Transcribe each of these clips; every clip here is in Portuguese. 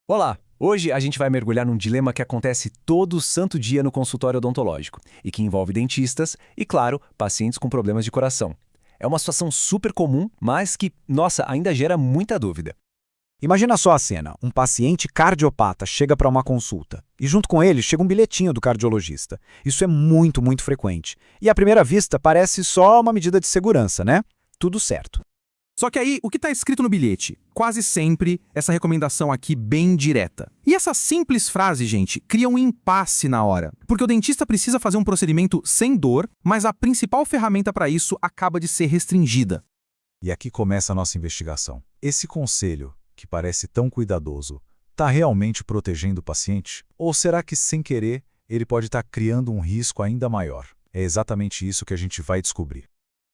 Olá! Hoje a gente vai mergulhar num dilema que acontece todo santo dia no consultório odontológico e que envolve dentistas e, claro, pacientes com problemas de coração. É uma situação super comum, mas que, nossa, ainda gera muita dúvida. Imagina só a cena: um paciente cardiopata chega para uma consulta e junto com ele chega um bilhetinho do cardiologista. Isso é muito frequente. E à primeira vista parece só uma medida de segurança, né? Tudo certo. Só que aí, o que está escrito no bilhete? Quase sempre, essa recomendação aqui bem direta. E essa simples frase, gente, cria um impasse na hora. Porque o dentista precisa fazer um procedimento sem dor, mas a principal ferramenta para isso acaba de ser restringida. E aqui começa a nossa investigação. Esse conselho, que parece tão cuidadoso, está realmente protegendo o paciente? Ou será que, sem querer, ele pode estar criando um risco ainda maior? É exatamente isso que a gente vai descobrir.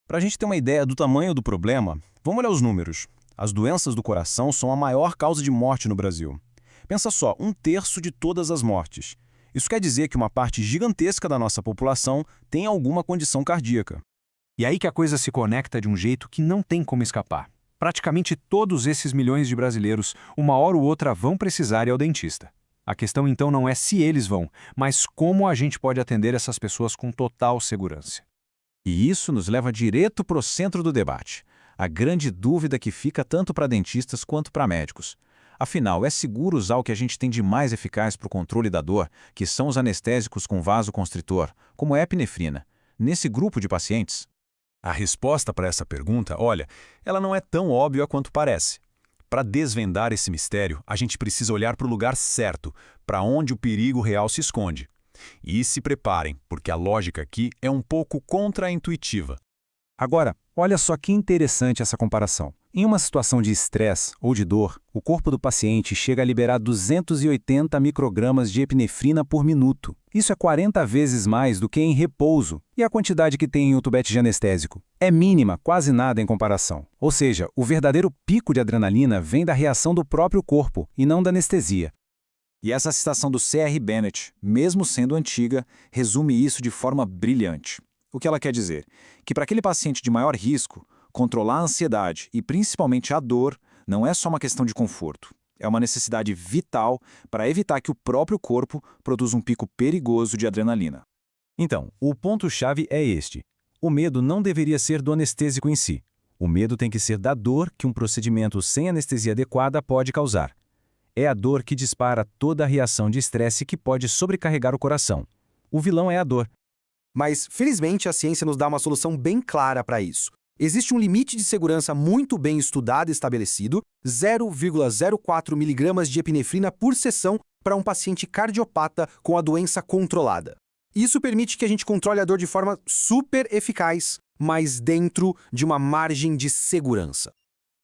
Para a gente ter uma ideia do tamanho do problema, vamos olhar os números. As doenças do coração são a maior causa de morte no Brasil. Pensa só, 1/3 de todas as mortes. Isso quer dizer que uma parte gigantesca da nossa população tem alguma condição cardíaca. E aí que a coisa se conecta de um jeito que não tem como escapar. Praticamente todos esses milhões de brasileiros, uma hora ou outra, vão precisar ir ao dentista. A questão então não é se eles vão, mas como a gente pode atender essas pessoas com total segurança. E isso nos leva direto para o centro do debate. A grande dúvida que fica tanto para dentistas quanto para médicos. Afinal, é seguro usar o que a gente tem de mais eficaz para o controle da dor, que são os anestésicos com vasoconstritor, como a epinefrina, nesse grupo de pacientes? A resposta para essa pergunta, olha, ela não é tão óbvia quanto parece. Para desvendar esse mistério, a gente precisa olhar para o lugar certo, para onde o perigo real se esconde. E se preparem, porque a lógica aqui é um pouco contraintuitiva. Agora, olha só que interessante essa comparação. Em uma situação de estresse ou de dor, o corpo do paciente chega a liberar 280 microgramas de epinefrina por minuto. Isso é 40 vezes mais do que em repouso. E a quantidade que tem em um tubete de anestésico? É mínima, quase nada em comparação. Ou seja, o verdadeiro pico de adrenalina vem da reação do próprio corpo e não da anestesia. E essa citação do C.R. Bennett, mesmo sendo antiga, resume isso de forma brilhante. O que ela quer dizer? Que para aquele paciente de maior risco, controlar a ansiedade e principalmente a dor não é só uma questão de conforto. É uma necessidade vital para evitar que o próprio corpo produza um pico perigoso de adrenalina. Então, o ponto-chave é este. O medo não deveria ser do anestésico em si. O medo tem que ser da dor que um procedimento sem anestesia adequada pode causar. É a dor que dispara toda a reação de estresse que pode sobrecarregar o coração. O vilão é a dor. Mas, felizmente, a ciência nos dá uma solução bem clara para isso. Existe um limite de segurança muito bem estudado e estabelecido, 0,04 mg de epinefrina por sessão para um paciente cardiopata com a doença controlada. Isso permite que a gente controle a dor de forma super eficaz, mas dentro de uma margem de segurança.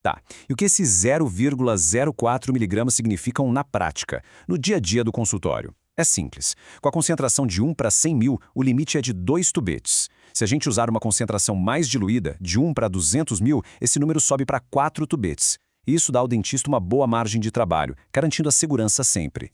Tá, e o que esses 0,04 miligramas significam na prática, no dia a dia do consultório? É simples. Com a concentração de 1 para 100 mil, o limite é de 2 tubetes. Se a gente usar uma concentração mais diluída, de 1 para 200 mil, esse número sobe para 4 tubetes. Isso dá ao dentista uma boa margem de trabalho, garantindo a segurança sempre.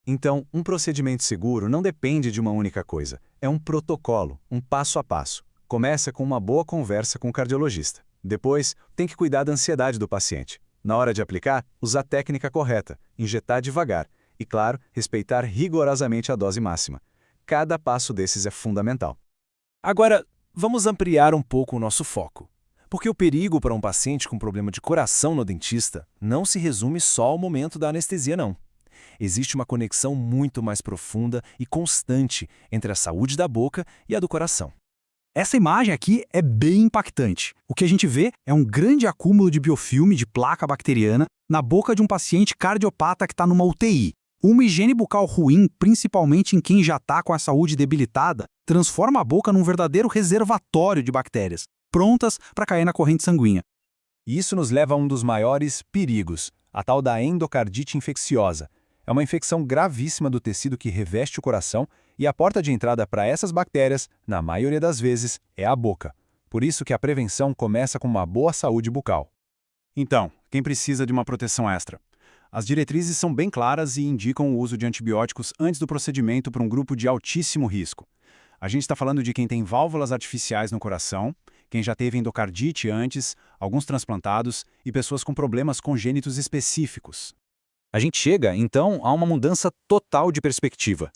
Então, um procedimento seguro não depende de uma única coisa. É um protocolo, um passo a passo. Começa com uma boa conversa com o cardiologista. Depois, tem que cuidar da ansiedade do paciente. Na hora de aplicar, usar a técnica correta, injetar devagar. E, claro, respeitar rigorosamente a dose máxima. Cada passo desses é fundamental. Agora, vamos ampliar um pouco o nosso foco. Porque o perigo para um paciente com problema de coração no dentista não se resume só ao momento da anestesia, não. Existe uma conexão muito mais profunda e constante entre a saúde da boca e a do coração. Essa imagem aqui é bem impactante. O que a gente vê é um grande acúmulo de biofilme de placa bacteriana na boca de um paciente cardiopata que está numa UTI. Uma higiene bucal ruim, principalmente em quem já está com a saúde debilitada, transforma a boca num verdadeiro reservatório de bactérias, prontas para cair na corrente sanguínea. E isso nos leva a um dos maiores perigos, a tal da endocardite infecciosa. É uma infecção gravíssima do tecido que reveste o coração e a porta de entrada para essas bactérias, na maioria das vezes, é a boca. Por isso que a prevenção começa com uma boa saúde bucal. Então, quem precisa de uma proteção extra? As diretrizes são bem claras e indicam o uso de antibióticos antes do procedimento para um grupo de altíssimo risco. A gente está falando de quem tem válvulas artificiais no coração, quem já teve endocardite antes, alguns transplantados e pessoas com problemas congênitos específicos. A gente chega, então, a uma mudança total de perspectiva.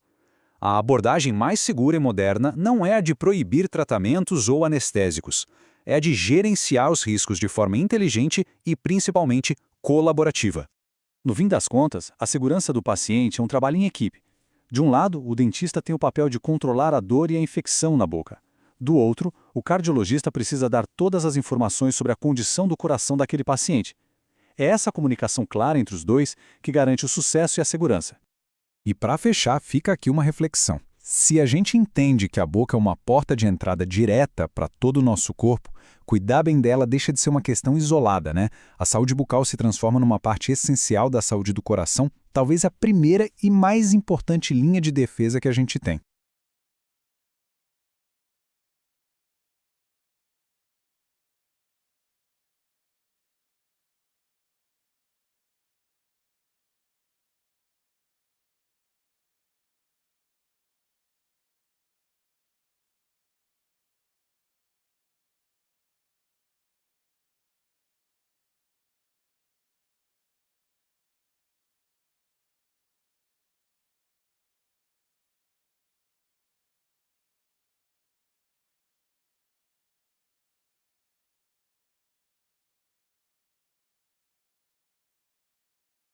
A abordagem mais segura e moderna não é a de proibir tratamentos ou anestésicos, é a de gerenciar os riscos de forma inteligente e, principalmente, colaborativa. No fim das contas, a segurança do paciente é um trabalho em equipe. De um lado, o dentista tem o papel de controlar a dor e a infecção na boca. Do outro, o cardiologista precisa dar todas as informações sobre a condição do coração daquele paciente. É essa comunicação clara entre os dois que garante o sucesso e a segurança. E para fechar, fica aqui uma reflexão. Se a gente entende que a boca é uma porta de entrada direta para todo o nosso corpo, cuidar bem dela deixa de ser uma questão isolada, né? A saúde bucal se transforma numa parte essencial da saúde do coração, talvez a primeira e mais importante linha de defesa que a gente tem.